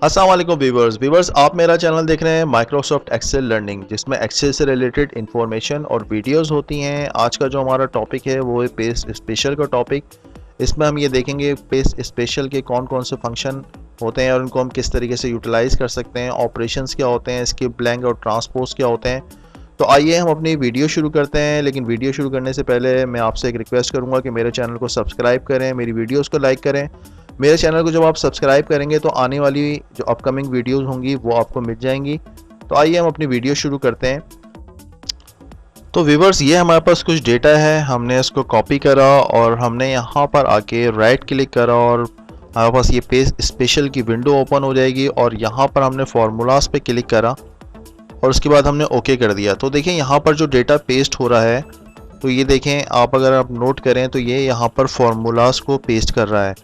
अस्सलाम वालेकुम व्यूवर्स आप मेरा चैनल देख रहे हैं माइक्रोसॉफ्ट एक्सेल लर्निंग, जिसमें एक्सेल से रिलेटेड इंफॉर्मेशन और वीडियोस होती हैं। आज का जो हमारा टॉपिक है वो है पेस्ट स्पेशल का टॉपिक। इसमें हम ये देखेंगे पेस्ट स्पेशल के कौन कौन से फंक्शन होते हैं और उनको हम किस तरीके से यूटिलाइज़ कर सकते हैं, ऑपरेशंस क्या होते हैं, स्किप, ब्लैंक और ट्रांसपोज क्या होते हैं। तो आइए हम अपनी वीडियो शुरू करते हैं। लेकिन वीडियो शुरू करने से पहले मैं आपसे एक रिक्वेस्ट करूँगा कि मेरे चैनल को सब्सक्राइब करें, मेरी वीडियोज़ को लाइक करें। मेरे चैनल को जब आप सब्सक्राइब करेंगे तो आने वाली जो अपकमिंग वीडियोस होंगी वो आपको मिल जाएंगी। तो आइए हम अपनी वीडियो शुरू करते हैं। तो व्यूवर्स, ये हमारे पास कुछ डेटा है, हमने इसको कॉपी करा और हमने यहाँ पर आके राइट क्लिक करा और हमारे पास ये पेज स्पेशल की विंडो ओपन हो जाएगी और यहाँ पर हमने फार्मूलाज पे क्लिक करा और उसके बाद हमने ओके कर दिया। तो देखें यहाँ पर जो डेटा पेस्ट हो रहा है, तो ये देखें आप, अगर आप नोट करें तो ये यहाँ पर फार्मूलाज को पेस्ट कर रहा है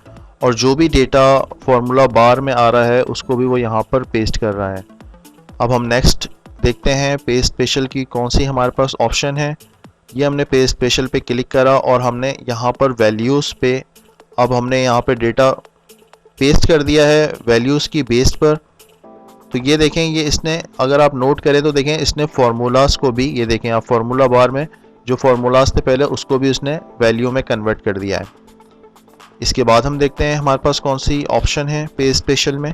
और जो भी डेटा फार्मूला बार में आ रहा है उसको भी वो यहाँ पर पेस्ट कर रहा है। अब हम नेक्स्ट देखते हैं पेस्ट स्पेशल की कौन सी हमारे पास ऑप्शन है। ये हमने पेस्ट स्पेशल पे क्लिक करा और हमने यहाँ पर वैल्यूज़ पे, अब हमने यहाँ पे डेटा पेस्ट कर दिया है वैल्यूज़ की बेस पर। तो ये देखें, ये इसने, अगर आप नोट करें तो देखें इसने फार्मूलाज को भी, ये देखें आप, फार्मूला बार में जो फार्मूलाज थे पहले उसको भी उसने वैल्यू में कन्वर्ट कर दिया है। इसके बाद हम देखते हैं हमारे पास कौन सी ऑप्शन है पेज स्पेशल में।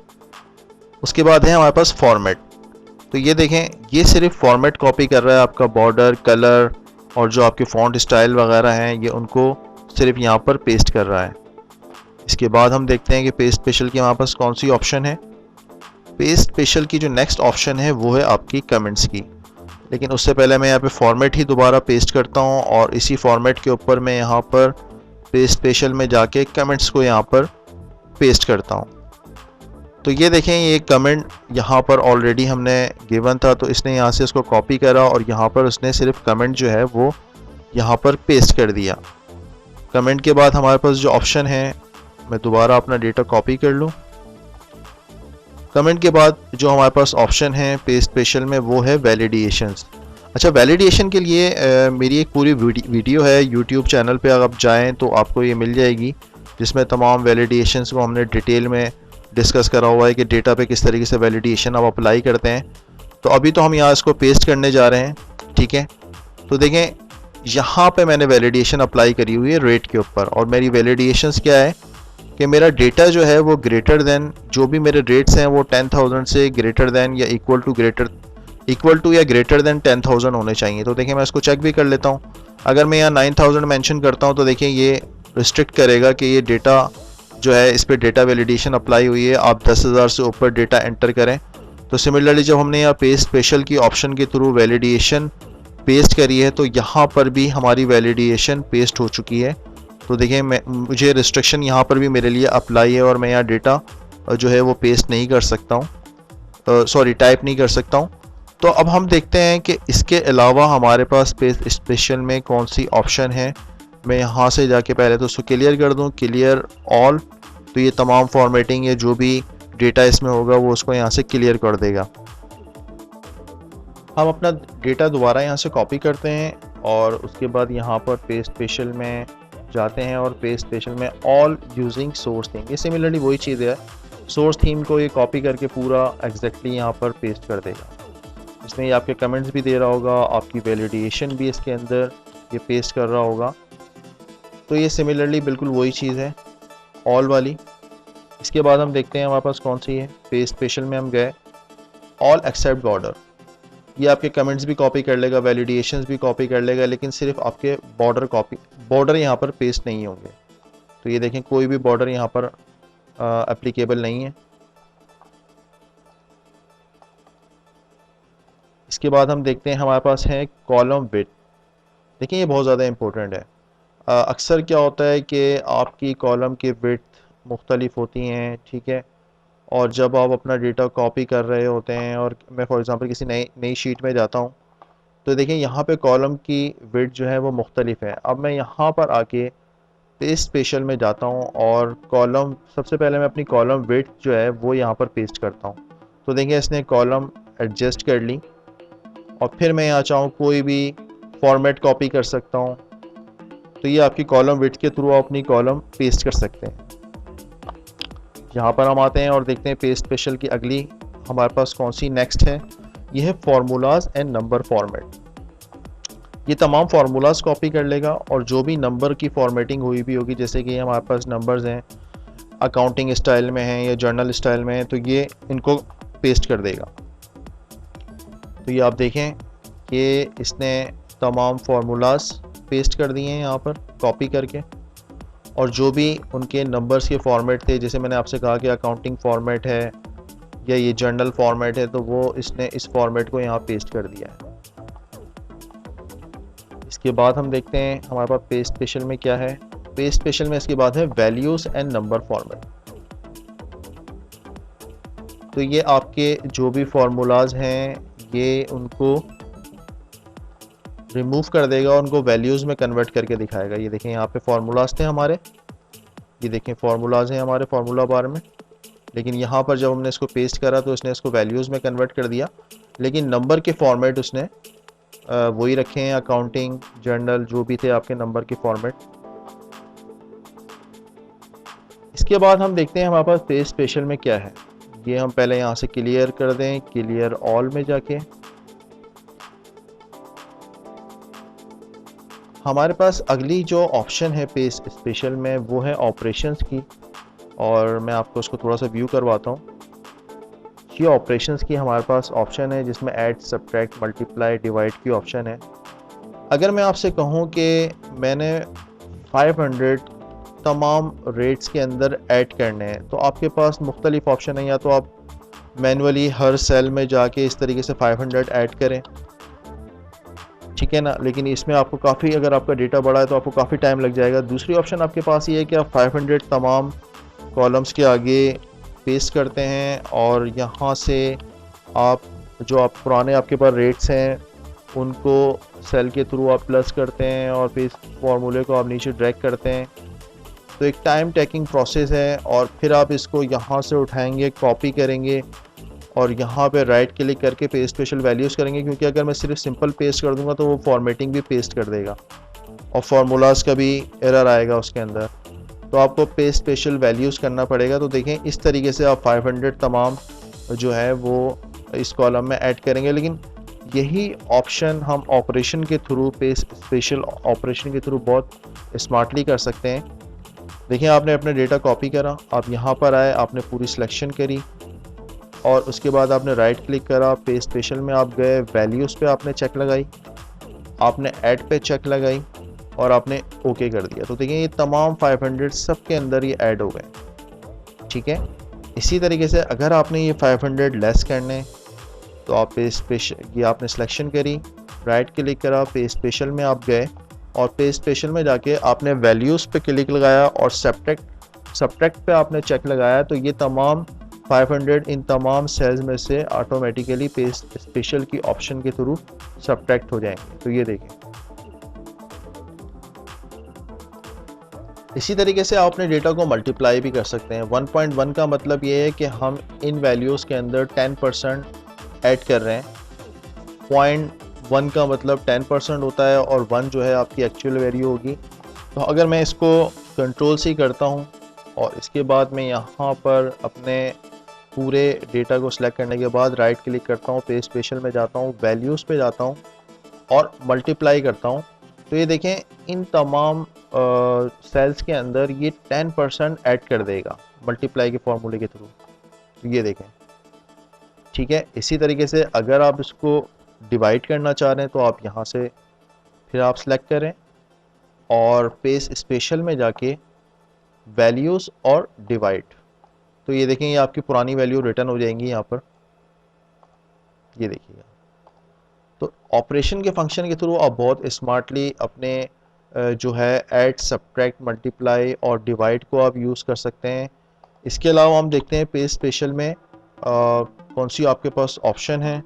उसके बाद है हमारे पास फॉर्मेट। तो ये देखें, ये सिर्फ फॉर्मेट कॉपी कर रहा है, आपका बॉर्डर, कलर और जो आपके फॉन्ट स्टाइल वगैरह हैं ये उनको सिर्फ यहाँ पर पेस्ट कर रहा है। इसके बाद हम देखते हैं कि पेज स्पेशल की हमारे पास कौन सी ऑप्शन है। पेज स्पेशल की जो नेक्स्ट ऑप्शन है वो है आपकी कमेंट्स की। लेकिन उससे पहले मैं यहाँ पे फॉर्मेट ही दोबारा पेस्ट करता हूँ और इसी फॉर्मेट के ऊपर मैं यहाँ पर पेस्ट स्पेशल में जाके कमेंट्स को यहाँ पर पेस्ट करता हूँ। तो ये देखें, ये कमेंट यहाँ पर ऑलरेडी हमने गिवन था, तो इसने यहाँ से इसको कॉपी करा और यहाँ पर उसने सिर्फ कमेंट जो है वो यहाँ पर पेस्ट कर दिया। कमेंट के बाद हमारे पास जो ऑप्शन है, मैं दोबारा अपना डेटा कॉपी कर लूँ। कमेंट के बाद जो हमारे पास ऑप्शन है पेस्ट स्पेशल में वो है वैलिडेशंस। अच्छा, वैलिडेशन के लिए मेरी एक पूरी वीडियो है यूट्यूब चैनल पे, अगर आप जाएँ तो आपको ये मिल जाएगी, जिसमें तमाम वैलिडेशंस को हमने डिटेल में डिस्कस करा हुआ है कि डेटा पे किस तरीके से वैलिडेशन आप अप्लाई करते हैं। तो अभी तो हम यहाँ इसको पेस्ट करने जा रहे हैं, ठीक है। तो देखें, यहाँ पे मैंने वैलिडेशन अप्लाई करी हुई है रेट के ऊपर और मेरी वैलिडेशंस क्या है कि मेरा डेटा जो है वो ग्रेटर देन, जो भी मेरे रेट्स हैं वो 10,000 से ग्रेटर देन या इक्वल टू या ग्रेटर देन 10,000 होने चाहिए। तो देखिए मैं इसको चेक भी कर लेता हूँ। अगर मैं यहाँ 9,000 मेंशन करता हूँ तो देखिए ये रिस्ट्रिक्ट करेगा कि ये डेटा जो है, इस पर डेटा वैलिडेशन अप्लाई हुई है, आप 10,000 से ऊपर डेटा एंटर करें। तो सिमिलरली जब हमने यहाँ पेस्ट स्पेशल की ऑप्शन के थ्रू वैलिडेशन पेस्ट करी है तो यहाँ पर भी हमारी वैलिडेशन पेस्ट हो चुकी है। तो देखिए मुझे रिस्ट्रिक्शन यहाँ पर भी मेरे लिए अप्लाई है और मैं यहाँ डेटा जो है वो पेस्ट नहीं कर सकता हूँ, सॉरी टाइप नहीं कर सकता हूँ। तो अब हम देखते हैं कि इसके अलावा हमारे पास पेज स्पेशल में कौन सी ऑप्शन है। मैं यहाँ से जाके पहले तो उसको क्लियर कर दूँ, क्लियर ऑल। तो ये तमाम फॉर्मेटिंग या जो भी डेटा इसमें होगा वो उसको यहाँ से क्लियर कर देगा। हम अपना डेटा दोबारा यहाँ से कॉपी करते हैं और उसके बाद यहाँ पर पेज स्पेशल में जाते हैं और पेज स्पेशल में ऑल यूजिंग सोर्स थीम, ये सिमिलरली वही चीज़ है। सोर्स थीम को ये कॉपी करके पूरा एग्जैक्टली यहाँ पर पेस्ट कर देगा। इसमें ये आपके कमेंट्स भी दे रहा होगा, आपकी वैलिडेशन भी इसके अंदर ये पेस्ट कर रहा होगा। तो ये सिमिलरली बिल्कुल वही चीज़ है, ऑल वाली। इसके बाद हम देखते हैं हमारे पास कौन सी है। पेज स्पेशल में हम गए, ऑल एक्सेप्ट बॉर्डर। ये आपके कमेंट्स भी कॉपी कर लेगा, वैलिडेशंस भी कॉपी कर लेगा, लेकिन सिर्फ आपके बॉर्डर यहाँ पर पेस्ट नहीं होंगे। तो ये देखें, कोई भी बॉर्डर यहाँ पर एप्लीकेबल नहीं है। इसके बाद हम देखते हैं हमारे पास है कॉलम विड्थ। देखिए ये बहुत ज़्यादा इंपॉर्टेंट है। अक्सर क्या होता है कि आपकी कॉलम की विड्थ मुख्तलिफ होती हैं, ठीक है। और जब आप अपना डेटा कॉपी कर रहे होते हैं और मैं फॉर एग्ज़ाम्पल किसी नई शीट में जाता हूँ तो देखिए यहाँ पे कॉलम की विड्थ जो है वो मुख्तलिफ है। अब मैं यहाँ पर आके पेस्ट स्पेशल में जाता हूँ और कॉलम, सबसे पहले मैं अपनी कॉलम विड्थ जो है वो यहाँ पर पेस्ट करता हूँ। तो देखिए इसने कॉलम एडजस्ट कर ली और फिर मैं यहाँ चाहूँ कोई भी फॉर्मेट कॉपी कर सकता हूँ। तो ये आपकी कॉलम विड्थ के थ्रू आप अपनी कॉलम पेस्ट कर सकते हैं। यहाँ पर हम आते हैं और देखते हैं पेज स्पेशल की अगली हमारे पास कौन सी नेक्स्ट है। ये है फार्मूलाज एंड नंबर फॉर्मेट। ये तमाम फार्मूलाज कॉपी कर लेगा और जो भी नंबर की फॉर्मेटिंग हुई भी होगी, जैसे कि हमारे पास नंबर्स हैं अकाउंटिंग स्टाइल में हैं या जर्नल स्टाइल में हैं, तो ये इनको पेस्ट कर देगा। तो ये आप देखें कि इसने तमाम फार्मूलाज पेस्ट कर दिए हैं यहाँ पर कॉपी करके, और जो भी उनके नंबर्स के फॉर्मेट थे, जैसे मैंने आपसे कहा कि अकाउंटिंग फॉर्मेट है या ये जर्नल फॉर्मेट है, तो वो इसने इस फॉर्मेट को यहाँ पेस्ट कर दिया है। इसके बाद हम देखते हैं हमारे पास पेज स्पेशल में क्या है। पेज स्पेशल में इसके बाद है वैल्यूज़ एंड नंबर फॉर्मेट। तो ये आपके जो भी फार्मूलाज हैं ये उनको रिमूव कर देगा और उनको वैल्यूज़ में कन्वर्ट करके दिखाएगा। ये देखें यहाँ पे फार्मूलाज थे हमारे, ये देखें फार्मूलाज हैं हमारे फार्मूला बार में, लेकिन यहाँ पर जब हमने इसको पेस्ट करा तो इसने इसको वैल्यूज़ में कन्वर्ट कर दिया, लेकिन नंबर के फॉर्मेट उसने वही रखे हैं, अकाउंटिंग जर्नल जो भी थे आपके नंबर के फॉर्मेट। इसके बाद हम देखते हैं हमारे पास पेज स्पेशल में क्या है। ये हम पहले यहाँ से क्लियर कर दें, क्लियर ऑल में जाके हमारे पास अगली जो ऑप्शन है पेज स्पेशल में वो है ऑपरेशंस की, और मैं आपको उसको थोड़ा सा व्यू करवाता हूँ। ये ऑपरेशंस की हमारे पास ऑप्शन है जिसमें ऐड, सब्ट्रैक्ट, मल्टीप्लाई, डिवाइड की ऑप्शन है। अगर मैं आपसे कहूँ कि मैंने 500 तमाम रेट्स के अंदर ऐड करने हैं, तो आपके पास मुख्तलिफ ऑप्शन है। या तो आप मैनुअली हर सेल में जाके इस तरीके से 500 ऐड करें, ठीक है ना, लेकिन इसमें आपको काफ़ी, अगर आपका डेटा बड़ा है तो आपको काफ़ी टाइम लग जाएगा। दूसरी ऑप्शन आपके पास ये है कि आप 500 तमाम कॉलम्स के आगे पेस्ट करते हैं और यहाँ से आप जो आप पुराने आपके पास रेट्स हैं उनको सेल के थ्रू आप प्लस करते हैं और फिर इस फॉर्मूले को आप नीचे ड्रैग करते हैं। तो एक टाइम टेकिंग प्रोसेस है, और फिर आप इसको यहाँ से उठाएंगे, कॉपी करेंगे और यहाँ पे राइट क्लिक करके पेज स्पेशल वैल्यूज़ करेंगे, क्योंकि अगर मैं सिर्फ सिंपल पेस्ट कर दूंगा तो वो फॉर्मेटिंग भी पेस्ट कर देगा और फार्मूलाज का भी एरर आएगा उसके अंदर। तो आपको पेज स्पेशल वैल्यूज़ करना पड़ेगा। तो देखें इस तरीके से आप 500 तमाम जो है वो इस कॉलम में ऐड करेंगे, लेकिन यही ऑप्शन हम ऑपरेशन के थ्रू, पेज स्पेशल ऑपरेशन के थ्रू बहुत स्मार्टली कर सकते हैं। देखिए आपने अपने डेटा कॉपी करा, आप यहाँ पर आए, आपने पूरी सिलेक्शन करी और उसके बाद आपने राइट क्लिक करा, पेज स्पेशल में आप गए, वैल्यूज़ पे आपने चेक लगाई, आपने ऐड पे चेक लगाई और आपने ओके कर दिया। तो देखिए ये तमाम 500 सब के अंदर ये ऐड हो गए, ठीक है। इसी तरीके से अगर आपने ये 500 लेस करने तो आप पेज स्पेशल, ये आपने सिलेक्शन करी, राइट क्लिक करा, पेज स्पेशल में आप गए और पेज स्पेशल में जाके आपने वैल्यूज़ पे क्लिक लगाया और सब्ट्रैक्ट पे आपने चेक लगाया, तो ये तमाम 500 इन तमाम सेल्स में से ऑटोमेटिकली पेज स्पेशल की ऑप्शन के थ्रू सब्ट्रैक्ट हो जाएंगे। तो ये देखें, इसी तरीके से आप अपने डेटा को मल्टीप्लाई भी कर सकते हैं। 1.1 का मतलब ये है कि हम इन वैल्यूज़ के अंदर 10% ऐड कर रहे हैं। 0.1 का मतलब 10% होता है और 1 जो है आपकी एक्चुअल वैल्यू होगी। तो अगर मैं इसको कंट्रोल से करता हूँ और इसके बाद मैं यहाँ पर अपने पूरे डेटा को सिलेक्ट करने के बाद राइट क्लिक करता हूँ, पेज स्पेशल में जाता हूँ, वैल्यूज़ पे जाता हूँ और मल्टीप्लाई करता हूँ, तो ये देखें इन तमाम सेल्स के अंदर ये 10% ऐड कर देगा मल्टीप्लाई के फॉर्मूले के थ्रू। तो ये देखें, ठीक है। इसी तरीके से अगर आप इसको डिवाइड करना चाह रहे हैं तो आप यहाँ से फिर आप सेलेक्ट करें और पेज स्पेशल में जाके वैल्यूज़ और डिवाइड, तो ये देखें ये आपकी पुरानी वैल्यू रिटर्न हो जाएंगी यहाँ पर, ये देखिएगा। तो ऑपरेशन के फंक्शन के थ्रू आप बहुत स्मार्टली अपने जो है ऐड, सब्ट्रैक्ट, मल्टीप्लाई और डिवाइड को आप यूज़ कर सकते हैं। इसके अलावा हम देखते हैं पेज स्पेशल में कौन सी आपके पास ऑप्शन है।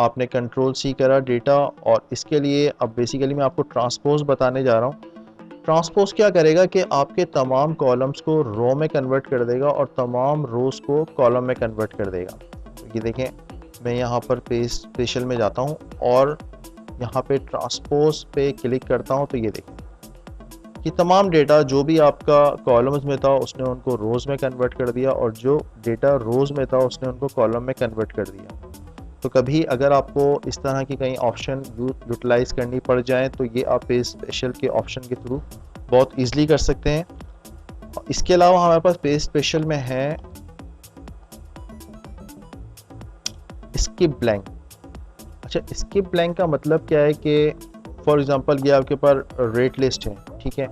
आपने कंट्रोल सी करा डेटा, और इसके लिए अब बेसिकली मैं आपको ट्रांसपोज बताने जा रहा हूँ। ट्रांसपोज क्या करेगा कि आपके तमाम कॉलम्स को रो में कन्वर्ट कर देगा और तमाम रोज़ को कॉलम में कन्वर्ट कर देगा। तो ये देखें, मैं यहाँ पर पेज स्पेशल में जाता हूँ और यहाँ पे ट्रांसपोज पे क्लिक करता हूँ, तो ये देखें ये तमाम डेटा जो भी आपका कॉलम्स में था उसने उनको रोज़ में कन्वर्ट कर दिया, और जो डेटा रोज़ में था उसने उनको कॉलम में कन्वर्ट कर दिया। तो कभी अगर आपको इस तरह की कहीं ऑप्शन यूटिलाइज़ करनी पड़ जाए तो ये आप पेज स्पेशल के ऑप्शन के थ्रू बहुत ईजिली कर सकते हैं। इसके अलावा हमारे पास पेज स्पेशल में है स्किप ब्लैंक। अच्छा, स्किप ब्लैंक का मतलब क्या है कि फॉर एग्जांपल ये आपके पास रेट लिस्ट है, ठीक है,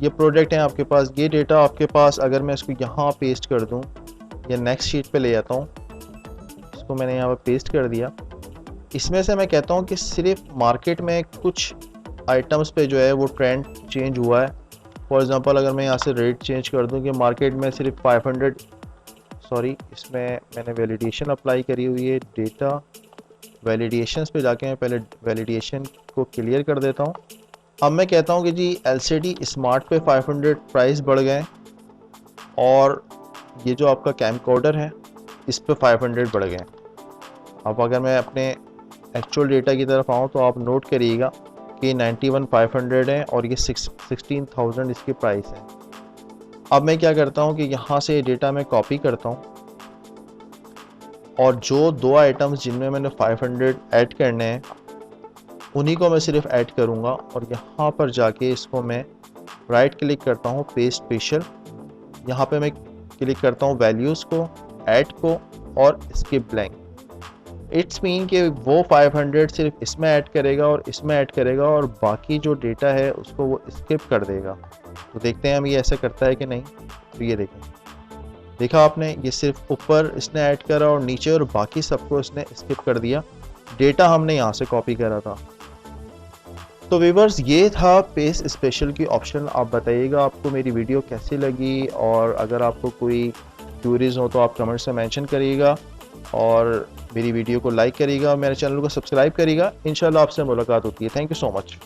ये प्रोडक्ट है आपके पास, ये डेटा आपके पास, अगर मैं इसको यहाँ पेस्ट कर दूँ या नेक्स्ट शीट पे ले जाता हूँ, इसको मैंने यहाँ पर पेस्ट कर दिया। इसमें से मैं कहता हूँ कि सिर्फ मार्केट में कुछ आइटम्स पे जो है वो ट्रेंड चेंज हुआ है। फॉर एग्जांपल अगर मैं यहाँ से रेट चेंज कर दूँ कि मार्केट में सिर्फ 500, सॉरी इसमें मैंने वैलिडेशन अप्लाई करी हुई है, डेटा वैलिडेशंस पे जाके मैं पहले वैलिडेशन को क्लियर कर देता हूँ। अब मैं कहता हूँ कि जी LCD स्मार्ट पे 500 प्राइस बढ़ गए, और ये जो आपका कैमकॉर्डर है इस पे 500 बढ़ गए। अब अगर मैं अपने एक्चुअल डेटा की तरफ आऊँ तो आप नोट करिएगा कि 91,500 है और ये 16,000 इसकी प्राइस है। अब मैं क्या करता हूँ कि यहाँ से डेटा मैं कॉपी करता हूँ, और जो दो आइटम्स जिनमें मैंने 500 ऐड करने हैं उन्हीं को मैं सिर्फ ऐड करूँगा, और यहाँ पर जाके इसको मैं राइट क्लिक करता हूँ पेज स्पेशल, यहाँ पे मैं क्लिक करता हूँ वैल्यूज़ को, ऐड को और स्किप ब्लैंक। इट्स मीन कि वो 500 सिर्फ इसमें ऐड करेगा और इसमें ऐड करेगा, और बाकी जो डेटा है उसको वो स्किप कर देगा। तो देखते हैं हम ये ऐसे करता है कि नहीं। तो ये देखें, देखा आपने, ये सिर्फ ऊपर इसने ऐड करा और नीचे और बाकी सबको इसने स्किप कर दिया, डेटा हमने यहाँ से कॉपी करा था। तो व्यूअर्स, ये था पेज स्पेशल की ऑप्शन। आप बताइएगा आपको मेरी वीडियो कैसी लगी, और अगर आपको कोई क्यूरीज हो तो आप कमेंट्स में मेंशन करिएगा, और मेरी वीडियो को लाइक करिएगा, मेरे चैनल को सब्सक्राइब करिएगा। इंशाल्लाह आपसे मुलाकात होती है। Thank you so much.